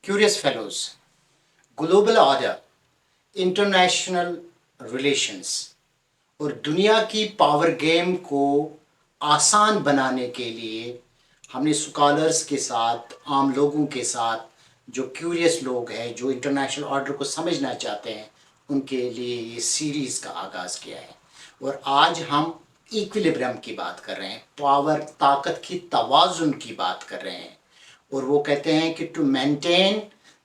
Curious fellows, global order, international relations और दुनिया की पावर गेम को आसान बनाने के लिए हमने स्कॉलर्स के साथ, आम लोगों के साथ, जो क्यूरियस लोग हैं, जो इंटरनेशनल ऑर्डर को समझना चाहते हैं, उनके लिए ये सीरीज़ का आगाज़ किया है। और आज हम इक्विलिब्रियम की बात कर रहे हैं, पावर, ताकत की तवाज़ुन की बात कर रहे हैं। और वो कहते हैं कि to maintain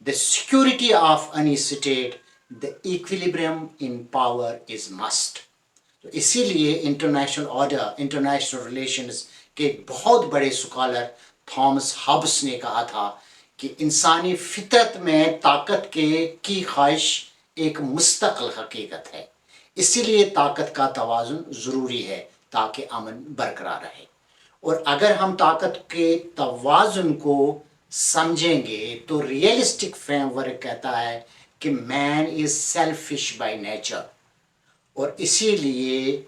the security of any state the equilibrium in power is must. तो इसीलिए इंटरनेशनल ऑर्डर, इंटरनेशनल रिलेशंस के एक बहुत बड़े स्कॉलर थॉमस हब्स ने कहा था कि इंसानी फितरत में ताकत की ख्वाहिश एक मुस्तकिल हकीकत है, इसीलिए ताकत का तवाज़ुन ज़रूरी है ताकि अमन बरकरार रहे। और अगर हम ताकत के तवाज़ुन को समझेंगे तो रियलिस्टिक फ्रेमवर्क कहता है कि man is selfish by nature. और इसीलिए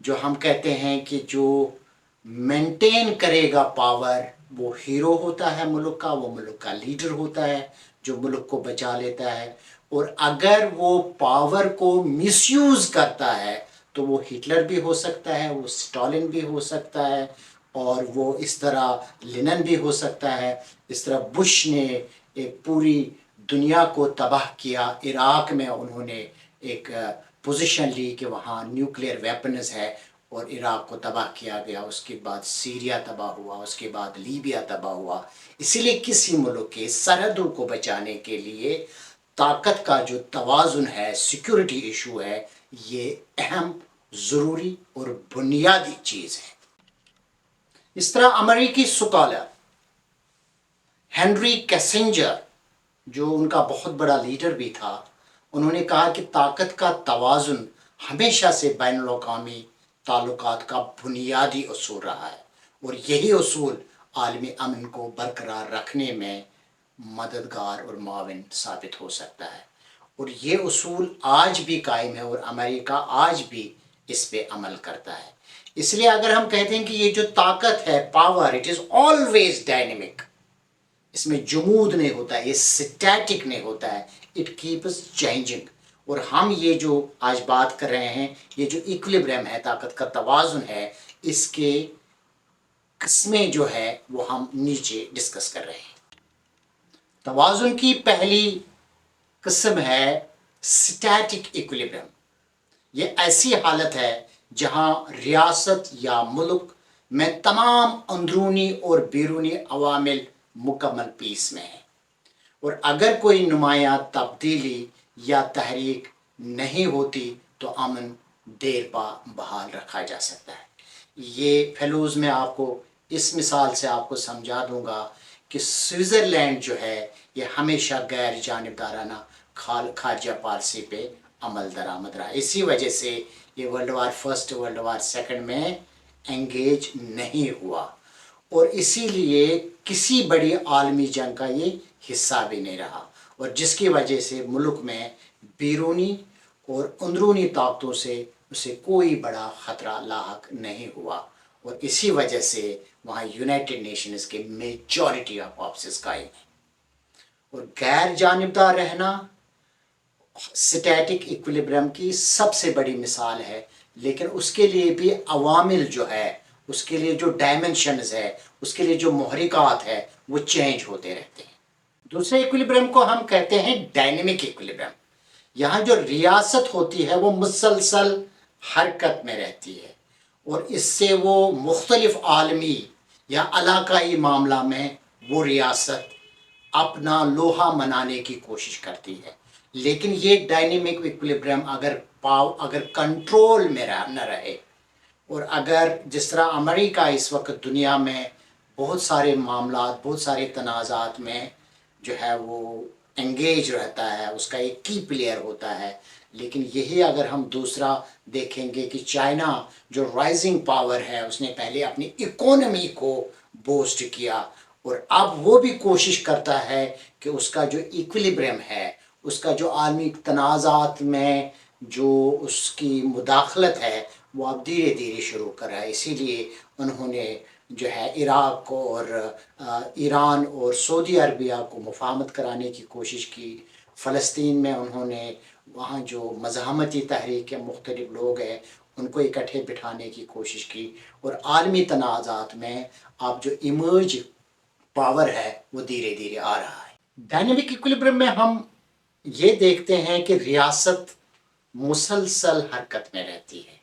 जो हम कहते हैं कि जो मेंटेन करेगा पावर, वो हीरो होता है मुल्क का, वो मुल्क का लीडर होता है जो मुल्क को बचा लेता है। और अगर वो पावर को मिसयूज़ करता है तो वो हिटलर भी हो सकता है, वो स्टालिन भी हो सकता है, और वो इस तरह लिनन भी हो सकता है। इस तरह बुश ने एक पूरी दुनिया को तबाह किया। इराक़ में उन्होंने एक पोजीशन ली कि वहाँ न्यूक्लियर वेपन्स है और इराक़ को तबाह किया गया। उसके बाद सीरिया तबाह हुआ, उसके बाद लीबिया तबाह हुआ। इसीलिए किसी मुल्क के सरहदों को बचाने के लिए ताकत का जो तवाज़ुन है, सिक्योरिटी इशू है, ये अहम, ज़रूरी और बुनियादी चीज़ है। इस तरह अमेरिकी स्कॉलर हेनरी किसिंजर, जो उनका बहुत बड़ा लीडर भी था, उन्होंने कहा कि ताकत का तवाज़ुन हमेशा से बैनुल-अक़वामी ताल्लुकात का बुनियादी उसूल रहा है और यही उसूल आलमी अमन को बरकरार रखने में मददगार और मुआविन साबित हो सकता है। और ये उसूल आज भी कायम है और अमेरिका आज भी इस पे अमल करता है। इसलिए अगर हम कहते हैं कि ये जो ताकत है, power, it is always dynamic, इसमें जमूद नहीं होता है, ये स्टैटिक नहीं होता है, इट कीप्स चेंजिंग। और हम ये जो आज बात कर रहे हैं, ये जो इक्विलिब्रियम है, ताकत का तवाज़ुन है, इसके किस्में जो है वो हम नीचे डिस्कस कर रहे हैं। तवाज़ुन की पहली किस्म है स्टैटिक इक्विलिब्रियम। ये ऐसी हालत है जहां रियासत या मुल्क में तमाम अंदरूनी और बैरूनी अवामिल मुकम्मल पीस में है और अगर कोई नुमायां तब्दीली या तहरीक नहीं होती तो अमन देर पा बहाल रखा जा सकता है। ये फेलोज़ में आपको इस मिसाल से आपको समझा दूंगा कि स्विट्ज़रलैंड जो है ये हमेशा गैर जानिबदाराना खारजा पॉलिसी पे अमल दरामद रहा। इसी वजह से ये world war first, world war second में एंगेज नहीं हुआ और इसीलिए किसी बड़ी आलमी जंग का ये हिस्सा भी नहीं रहा और जिसकी वजह से मुल्क में बैरूनी और अंदरूनी ताकतों से उसे कोई बड़ा ख़तरा लाहक नहीं हुआ और इसी वजह से वहाँ यूनाइटेड नेशंस के मेजॉरिटी ऑफ ऑफिस कायम हैं। और गैर जानिबदार रहना स्टैटिक इक्विलिब्रियम की सबसे बड़ी मिसाल है, लेकिन उसके लिए भी अवामिल जो है, उसके लिए जो डायमेंशंस है, उसके लिए जो मुहरिकात है, वो चेंज होते रहते हैं। दूसरे इक्विलिब्रियम को हम कहते हैं डायनेमिक इक्विलिब्रियम। यहाँ जो रियासत होती है वो मुसलसल हरकत में रहती है और इससे वो मुख्तलिफ आलमी या इलाकाई मामला में वो रियासत अपना लोहा मनाने की कोशिश करती है। लेकिन ये डायनेमिक इक्विलिब्रियम अगर कंट्रोल में न रहे और अगर जिस तरह अमेरिका इस वक्त दुनिया में बहुत सारे मामलात, बहुत सारे तनाज़ात में जो है वो एंगेज रहता है, उसका एक की प्लेयर होता है, लेकिन यही अगर हम दूसरा देखेंगे कि चाइना जो राइजिंग पावर है, उसने पहले अपनी इकोनॉमी को बूस्ट किया और अब वो भी कोशिश करता है कि उसका जो इक्विलिब्रियम है, उसका जो आलमी तनाज़ात में जो उसकी मुदाखलत है, वो अब धीरे धीरे शुरू कर रहा है। इसीलिए उन्होंने جو ہے عراق کو اور ایران اور سعودی عربیہ کو مفاہمت کرانے کی کوشش کی. فلسطین میں انہوں نے وہاں جو مزاحمتی تحریک کے مختلف لوگ ہیں ان کو اکٹھے بٹھانے کی کوشش کی. اور عالمی تنازعات میں اب جو ایمرج پاور ہے وہ دھیرے دھیرے آ رہا ہے. ڈائنامک ایکولیبرم میں ہم یہ دیکھتے ہیں کہ ریاست مسلسل حرکت میں رہتی ہے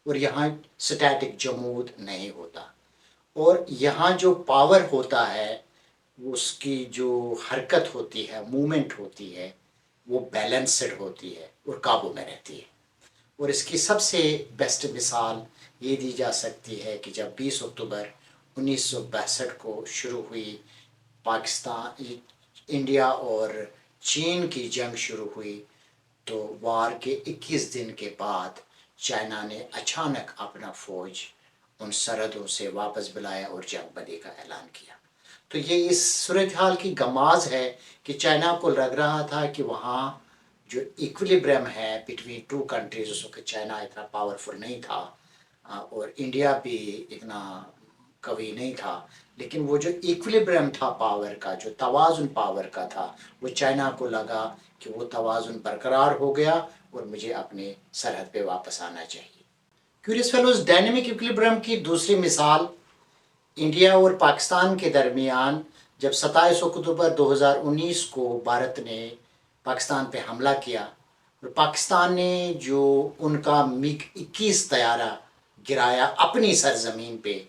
اور یہاں سٹیٹک جمود نہیں ہوتا. اور یہاں جو پاور ہوتا ہے اس کی جو حرکت ہوتی ہے، مومنٹ ہوتی ہے، وہ بیلنسڈ ہوتی ہے اور قابو میں رہتی ہے. اور اس کی سب سے بیسٹ مثال یہ دی جا سکتی ہے کہ جب 20 اکتوبر 1962 کو شروع ہوئی پاکستان انڈیا اور چین کی جنگ شروع ہوئی، تو وار کے 21 دن کے بعد چائنا نے اچانک اپنا فوج ان سرحدوں سے واپس بلایا اور جنگ بندی کا اعلان کیا. تو یہ اس صورتحال کی گماز ہے کہ چائنا کو لگ رہا تھا کہ وہاں جو ایکولیبرم ہے بٹوین ٹو کنٹریز، اس وقت چائنا اتنا پاورفل نہیں تھا اور انڈیا بھی اتنا قوی نہیں تھا، لیکن وہ جو ایکولیبرم تھا پاور کا، جو توازن پاور کا تھا، وہ چائنا کو لگا کہ وہ توازن برقرار ہو گیا اور مجھے اپنے سرحد پہ واپس آنا چاہیے. کیوریس فیلوز، ڈائنامک ایکولیبرم کی دوسری مثال انڈیا اور پاکستان کے درمیان جب 27 اکتوبر 2019 کو بھارت نے پاکستان پہ حملہ کیا اور پاکستان نے جو ان کا MiG-21 طیارہ گرایا اپنی سرزمین پہ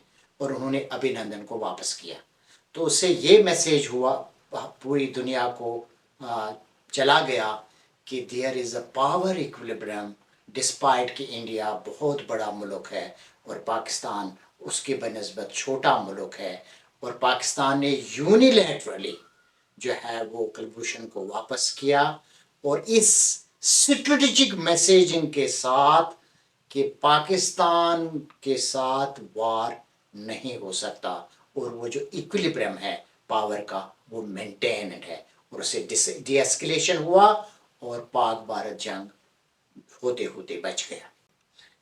اور انہوں نے ابھینندن کو واپس کیا، تو اس سے یہ میسیج ہوا پوری دنیا کو چلا گیا کہ there is a power equilibrium despite کہ انڈیا بہت بڑا ملک ہے اور پاکستان اس کے بنسبت چھوٹا ملک ہے، اور پاکستان نے یونیلیٹرلی جو ہے وہ کلبھوشن کو واپس کیا. اور اس اسٹریٹجک میسیجنگ کے ساتھ کہ پاکستان کے ساتھ وار نہیں ہو سکتا اور وہ جو ایکولیبرم ہے پاور کا وہ مینٹینڈ ہے، اور اسے ڈی ایسکلیشن ہوا اور پاک بھارت جنگ ہوتے ہوتے بچ گیا.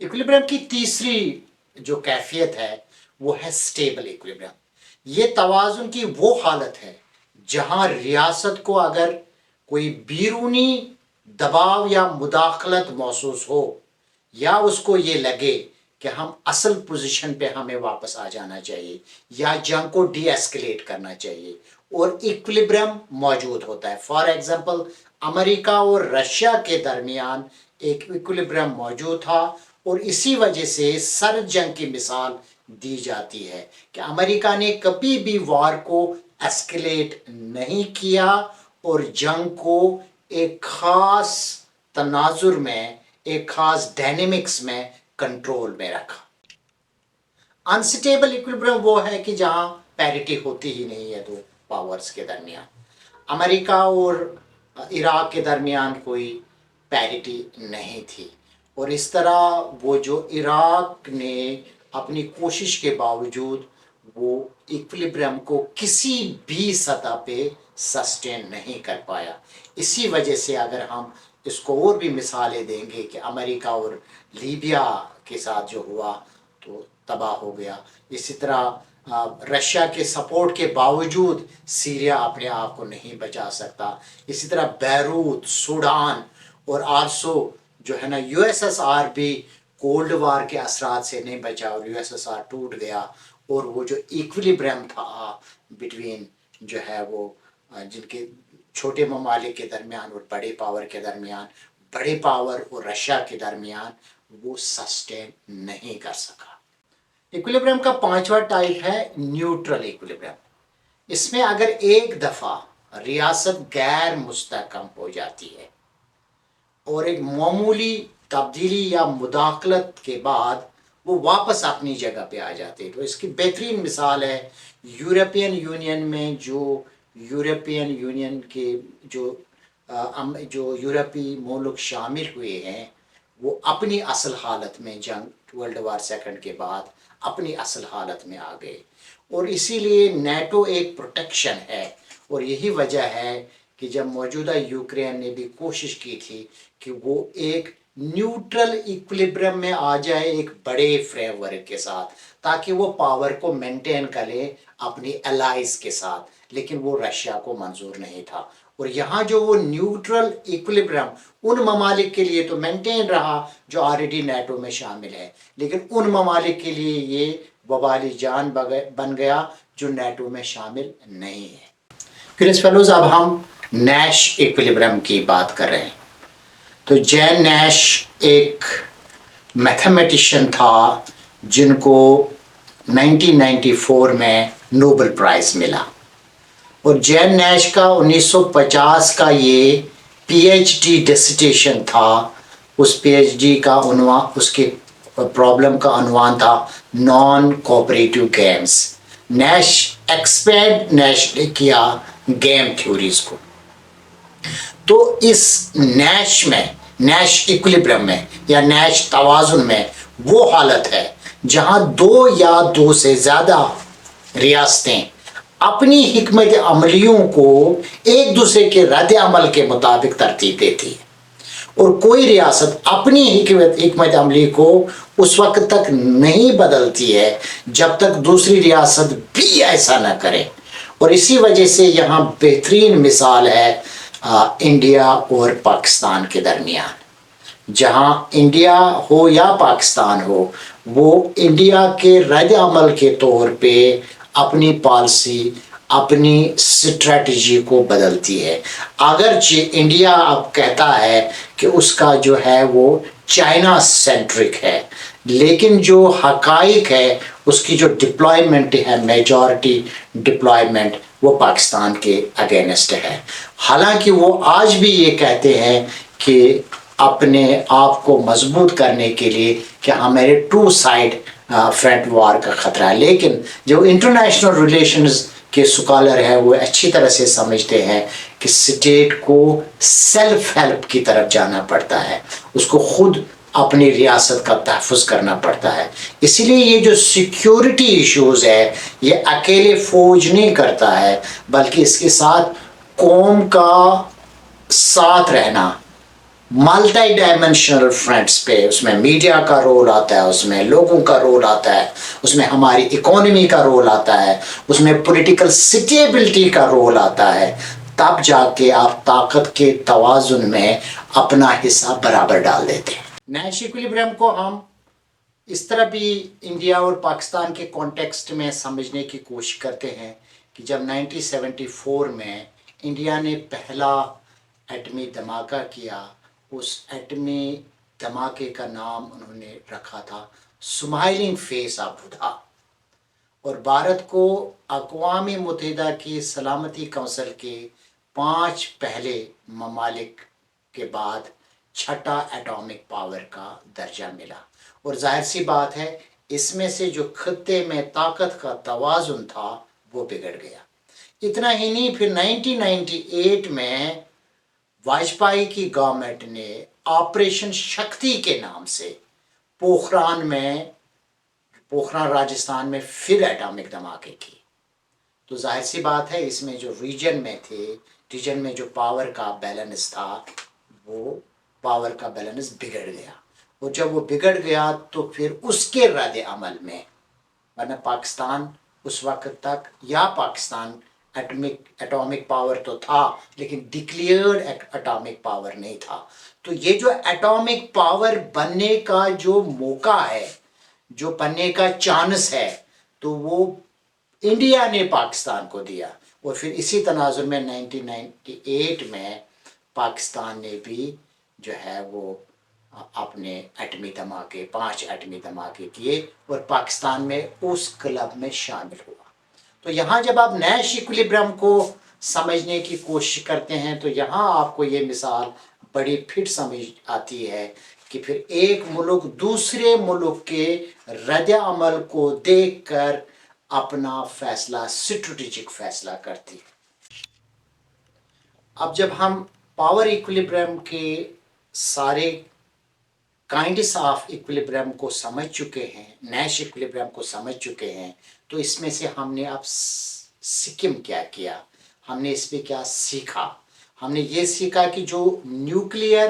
ایکولیبرم کی تیسری جو کیفیت ہے وہ ہے سٹیبل ایکولیبرم. یہ توازن کی وہ حالت ہے جہاں ریاست کو اگر کوئی بیرونی دباؤ یا مداخلت محسوس ہو یا اس کو یہ لگے کہ ہم اصل پوزیشن پہ ہمیں واپس آ جانا چاہیے یا جنگ کو ڈی ایسکلیٹ کرنا چاہیے اور ایکولیبرم موجود ہوتا ہے. فار ایگزامپل امریکہ اور رشیا کے درمیان ایک ایکولیبرم موجود تھا اور اسی وجہ سے سرد جنگ کی مثال دی جاتی ہے کہ امریکہ نے کبھی بھی وار کو ایسکلیٹ نہیں کیا اور جنگ کو ایک خاص تناظر میں، ایک خاص ڈائنامکس میں کنٹرول میں رکھا. انسٹیبل ایکولیبرم وہ ہے کہ جہاں پیرٹی ہوتی ہی نہیں ہے دو پاورز کے درمیان. امریکہ اور عراق کے درمیان کوئی پیرٹی نہیں تھی، اور اس طرح وہ جو عراق نے اپنی کوشش کے باوجود وہ ایکولیبرم کو کسی بھی سطح پہ سسٹین نہیں کر پایا. اسی وجہ سے اگر ہم اس کو اور بھی مثالیں دیں گے کہ امریکہ اور لیبیا کے ساتھ جو ہوا تو تباہ ہو گیا. اسی طرح رشیا کے سپورٹ کے باوجود سیریا اپنے آپ کو نہیں بچا سکتا. اسی طرح بیروت، سوڈان اور آلسو جو ہے نا USSR بھی کولڈ وار کے اثرات سے نہیں بچا اور USSR ٹوٹ گیا. اور وہ جو ایکولیبرم تھا بٹوین جو ہے وہ جن کے چھوٹے ممالک کے درمیان اور بڑے پاور کے درمیان، بڑے پاور اور رشیا کے درمیان، وہ سسٹین نہیں کر سکا. ایکولیبرم کا پانچواں ٹائپ ہے نیوٹرل ایکولیبرم. اس میں اگر ایک دفعہ ریاست غیر مستحکم ہو جاتی ہے اور ایک معمولی تبدیلی یا مداخلت کے بعد وہ واپس اپنی جگہ پہ آ جاتے ہیں، تو اس کی بہترین مثال ہے یورپین یونین میں جو یورپین یونین کے جو یورپی ملک شامل ہوئے ہیں وہ اپنی اصل حالت میں جنگ ورلڈ وار سیکنڈ کے بعد اپنی اصل حالت میں آ گئے. اور اسی لیے نیٹو ایک پروٹیکشن ہے، اور یہی وجہ ہے کہ جب موجودہ یوکرین نے بھی کوشش کی تھی کہ وہ ایک न्यूट्रल इक्विलिब्रियम में आ जाए एक बड़े फ्रेमवर्क के साथ, ताकि वो पावर को मेंटेन करे अपनी एलाइज के साथ, लेकिन वो रशिया को मंजूर नहीं था। और यहाँ जो वो न्यूट्रल इक्विलिब्रियम उन ममालिक के लिए तो मेंटेन रहा जो ऑलरेडी नेटो में शामिल है, लेकिन उन ममालिक के लिए ये वबाली जान बन गया जो नेटो में शामिल नहीं है। फिर इस फेलोज अब हम नैश इक्विलिब्रियम की बात कर रहे हैं। तो जैन नैश एक मैथमेटिशियन था जिनको 1994 में नोबेल प्राइज मिला, और जैन नैश का 1950 का ये पीएचडी डिसर्टेशन था। उस पीएचडी का उन्वान, उसके प्रॉब्लम का उन्वान था non cooperative games. Nash expand Nash ने किया गेम थ्योरीज को। तो इस नैश में, नैश इक्विलिब्रियम में या नैश तवाजुन में वो हालत है जहां दो या दो से ज्यादा रियासतें अपनी हिकमत अमलियों को एक दूसरे के रद्द अमल के मुताबिक तरतीब देती है, और कोई रियासत अपनी हिकमत अमली को उस वक्त तक नहीं बदलती है जब तक दूसरी रियासत भी ऐसा न करे। और इसी वजह से यहाँ बेहतरीन मिसाल है इंडिया और पाकिस्तान के दरमियान। जहाँ इंडिया हो या पाकिस्तान हो, वो इंडिया के रद्द अमल के तौर पे अपनी पॉलिसी, अपनी स्ट्रेटजी को बदलती है। अगरचे इंडिया अब कहता है कि उसका जो है वो चाइना सेंट्रिक है, लेकिन जो हकाइक है उसकी जो डिप्लॉयमेंट है, मेजॉरिटी डिप्लॉयमेंट, वो पाकिस्तान के अगेंस्ट है। हालांकि वो आज भी ये कहते हैं कि अपने आप को मजबूत करने के लिए कि हमारे टू साइड फ्रंट वार का खतरा है, लेकिन जो इंटरनेशनल रिलेशंस के स्कॉलर हैं वो अच्छी तरह से समझते हैं कि स्टेट को सेल्फ हेल्प की तरफ जाना पड़ता है, उसको खुद अपनी रियासत का तहफ़्फ़ुज़ करना पड़ता है। इसीलिए ये जो सिक्योरिटी इश्यूज है ये अकेले फौज नहीं करता है, बल्कि इसके साथ कौम का साथ रहना मल्टी डायमेंशनल फ्रंट्स पे, उसमें मीडिया का रोल आता है, उसमें लोगों का रोल आता है, उसमें हमारी इकोनॉमी का रोल आता है, उसमें पॉलिटिकल स्टेबिलिटी का रोल आता है। तब जाके आप ताकत के तवाजुन में अपना हिस्सा बराबर डाल देते हैं। नैश इक्विलिब्रियम को हम इस तरह भी इंडिया और पाकिस्तान के कॉन्टेक्स्ट में समझने की कोशिश करते हैं कि जब 1974 में इंडिया ने पहला एटमी धमाका किया, उस एटमी धमाके का नाम उन्होंने रखा था स्माइलिंग फेस ऑफ बुद्धा, और भारत को अक़वाम मुत्तहिदा की सलामती कौंसिल के 5 पहले ममालिक के बाद छठा एटॉमिक पावर का दर्जा मिला। और जाहिर सी बात है इसमें से जो खत्ते में ताकत का तवाजुन था वो बिगड़ गया। इतना ही नहीं, फिर 1998 में वाजपेयी की गवर्नमेंट ने ऑपरेशन शक्ति के नाम से पोखरान राजस्थान में फिर एटॉमिक धमाके की। तो जाहिर सी बात है इसमें जो रीजन में जो पावर का बैलेंस था वो पावर का बैलेंस बिगड़ गया, और जब वो बिगड़ गया तो फिर उसके रद्द अमल में, वरना पाकिस्तान उस वक्त तक, या पाकिस्तान एटॉमिक पावर तो था लेकिन डिक्लेयर्ड एटॉमिक पावर नहीं था। तो ये जो एटॉमिक पावर बनने का जो मौका है, जो बनने का चांस है, तो वो इंडिया ने पाकिस्तान को दिया। और फिर इसी तनाजुर में 1998 में पाकिस्तान ने भी जो है वो अपने एटमी धमाके 5 एटमी धमाके किए और पाकिस्तान में उस क्लब में शामिल हुआ। तो यहाँ जब आप नैश इक्विलिब्रियम को समझने की कोशिश करते हैं तो यहाँ आपको ये मिसाल बड़ी फिट समझ आती है कि फिर एक मुल्क दूसरे मुल्क के रद्द अमल को देखकर अपना फैसला, स्ट्रेटेजिक फैसला करती है। अब जब हम पावर इक्विलिब्रियम के सारे काइंड्स ऑफ इक्विलिब्रियम को समझ चुके हैं, नैश इक्विलिब्रियम को समझ चुके हैं, तो इसमें से हमने अब सिक्किम क्या किया, हमने इस पे क्या सीखा। हमने ये सीखा कि जो न्यूक्लियर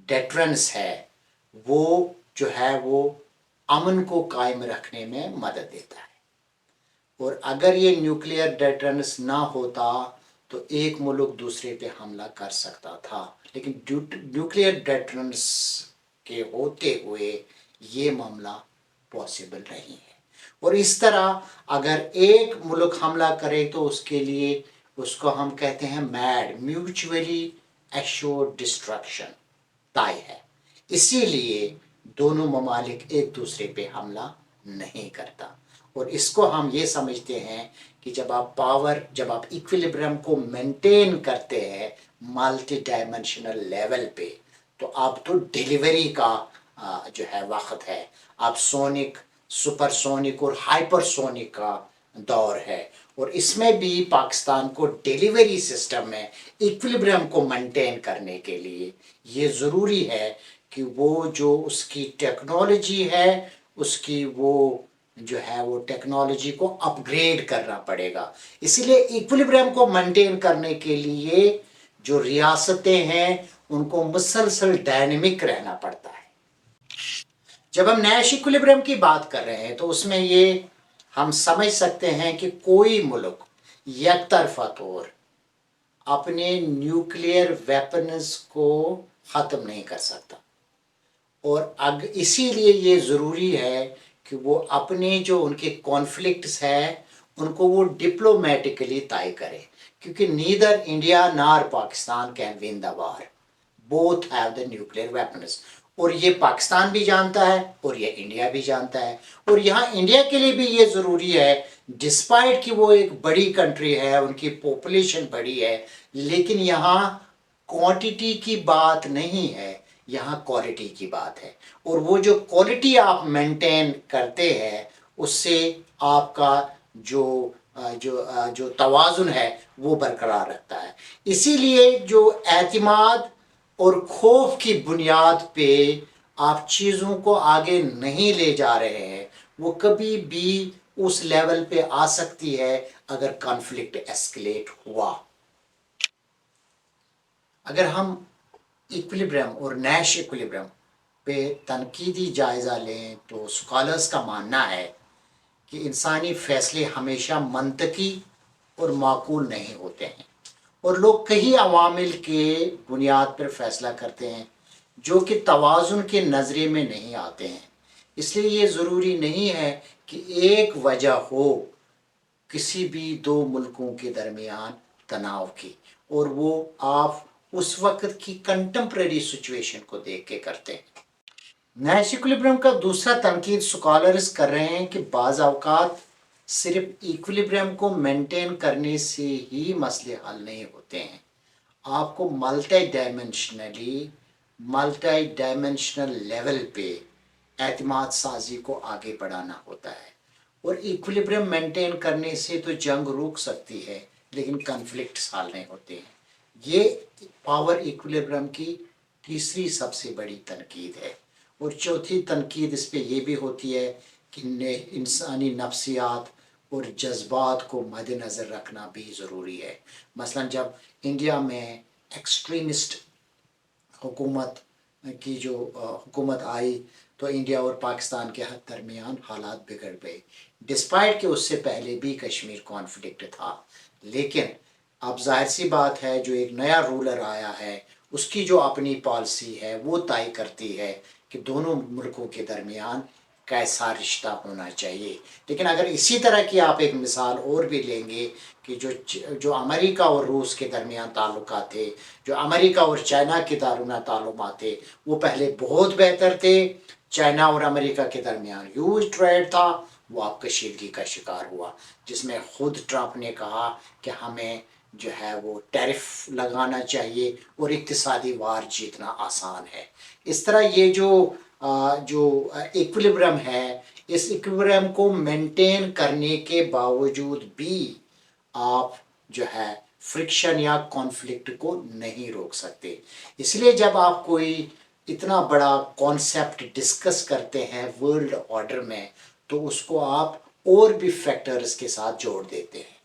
ڈیٹرنس ہے وہ جو ہے وہ امن کو قائم رکھنے میں مدد دیتا ہے. اور اگر یہ نیوکلیئر ڈیٹرنس نہ ہوتا تو ایک ملک دوسرے پہ حملہ کر سکتا تھا، لیکن نیوکلیئر ڈیٹرنس کے ہوتے ہوئے یہ معاملہ پاسبل نہیں ہے. اور اس طرح اگر ایک ملک حملہ کرے تو اس کے لیے اس کو ہم کہتے ہیں میڈ میوچولی ایشورڈ ڈسٹرکشن طے ہے. اسی لیے دونوں ممالک ایک دوسرے پہ حملہ نہیں کرتا. اور اس کو ہم یہ سمجھتے ہیں کہ جب آپ ایکویلیبرم کو مینٹین کرتے ہیں ملٹی ڈائمینشنل لیول پہ تو اب تو ڈیلیوری کا جو ہے وقت ہے. اب سونک، سپر سونک اور ہائپر سونک کا دور ہے، اور اس میں بھی پاکستان کو ڈیلیوری سسٹم میں ایکویلیبرم کو مینٹین کرنے کے لیے یہ ضروری ہے کہ وہ جو اس کی ٹیکنالوجی ہے اس کی وہ جو ہے وہ ٹیکنالوجی کو اپ گریڈ کرنا پڑے گا. اسی لیے ایکویلیبرم کو مینٹین کرنے کے لیے جو ریاستیں ہیں ان کو مسلسل ڈائنمک رہنا پڑتا ہے. جب ہم نیش ایکویلیبرم کی بات کر رہے ہیں تو اس میں یہ ہم سمجھ سکتے ہیں کہ کوئی ملک یک طرفہ طور اپنے نیوکلیئر ویپنز کو ختم نہیں کر سکتا، اور اسی لیے یہ ضروری ہے کہ وہ اپنے جو ان کے کانفلکٹس ہیں ان کو وہ ڈپلومیٹکلی طے کرے، کیونکہ neither India nor Pakistan can win the war, both have the nuclear weapons. اور یہ پاکستان بھی جانتا ہے اور یہ انڈیا بھی جانتا ہے. اور یہاں انڈیا کے لیے بھی یہ ضروری ہے، ڈسپائٹ کہ وہ ایک بڑی کنٹری ہے، ان کی پاپولیشن بڑی ہے، لیکن یہاں کوانٹیٹی کی بات نہیں ہے، یہاں کوالٹی کی بات ہے. اور وہ جو کوالٹی آپ مینٹین کرتے ہیں اس سے آپ کا جو توازن ہے وہ برقرار رکھتا ہے. اسی لیے جو اعتماد اور خوف کی بنیاد پہ آپ چیزوں کو آگے نہیں لے جا رہے ہیں وہ کبھی بھی اس لیول پہ آ سکتی ہے اگر کانفلکٹ ایسکلیٹ ہوا. اگر ہم ایکویلیبرم اور نیش ایکویلیبرم پہ تنقیدی جائزہ لیں تو اسکالرس کا ماننا ہے کہ انسانی فیصلے ہمیشہ منطقی اور معقول نہیں ہوتے ہیں، اور لوگ کئی عوامل کے بنیاد پر فیصلہ کرتے ہیں جو کہ توازن کے نظریے میں نہیں آتے ہیں. اس لیے یہ ضروری نہیں ہے کہ ایک وجہ ہو کسی بھی دو ملکوں کے درمیان تناؤ کی، اور وہ آپ اس وقت کی کنٹمپریری سچویشن کو دیکھ کے کرتے ہیں. نیش ایکویلیبرم کا دوسرا تنقید سکالرز کر رہے ہیں کہ بعض اوقات صرف ایکویلیبرم کو مینٹین کرنے سے ہی مسئلے حل نہیں ہوتے ہیں، آپ کو ملٹی ڈائمینشنل لیول پہ اعتماد سازی کو آگے بڑھانا ہوتا ہے. اور ایکویلیبرم مینٹین کرنے سے تو جنگ روک سکتی ہے لیکن کنفلکٹس حل نہیں ہوتے ہیں. یہ پاور ایکویلیبرم کی تیسری سب سے بڑی تنقید ہے. اور چوتھی تنقید اس پہ یہ بھی ہوتی ہے کہ انسانی نفسیات اور جذبات کو مد نظر رکھنا بھی ضروری ہے. مثلا جب انڈیا میں ایکسٹریمسٹ حکومت آئی تو انڈیا اور پاکستان کے درمیان حالات بگڑ گئے، ڈسپائٹ کہ اس سے پہلے بھی کشمیر کانفلکٹ تھا. لیکن اب ظاہر سی بات ہے جو ایک نیا رولر آیا ہے اس کی جو اپنی پالیسی ہے وہ طے کرتی ہے کہ دونوں ملکوں کے درمیان کیسا رشتہ ہونا چاہیے. لیکن اگر اسی طرح کی آپ ایک مثال اور بھی لیں گے کہ جو امریکہ اور روس کے درمیان تعلقات تھے، جو امریکہ اور چائنا کے درمیان تعلقات تھے، وہ پہلے بہت بہتر تھے. چائنا اور امریکہ کے درمیان ہیوج ٹریڈ تھا، وہ اب کشیدگی کا شکار ہوا، جس میں خود ٹرمپ نے کہا کہ ہمیں جو ہے وہ ٹیرف لگانا چاہیے اور اقتصادی وار جیتنا آسان ہے. اس طرح یہ جو ایکویلیبرم ہے اس ایکویلیبرم کو مینٹین کرنے کے باوجود بھی آپ جو ہے فرکشن یا کانفلکٹ کو نہیں روک سکتے. اس لیے جب آپ کوئی اتنا بڑا کانسیپٹ ڈسکس کرتے ہیں ورلڈ آرڈر میں تو اس کو آپ اور بھی فیکٹرز کے ساتھ جوڑ دیتے ہیں.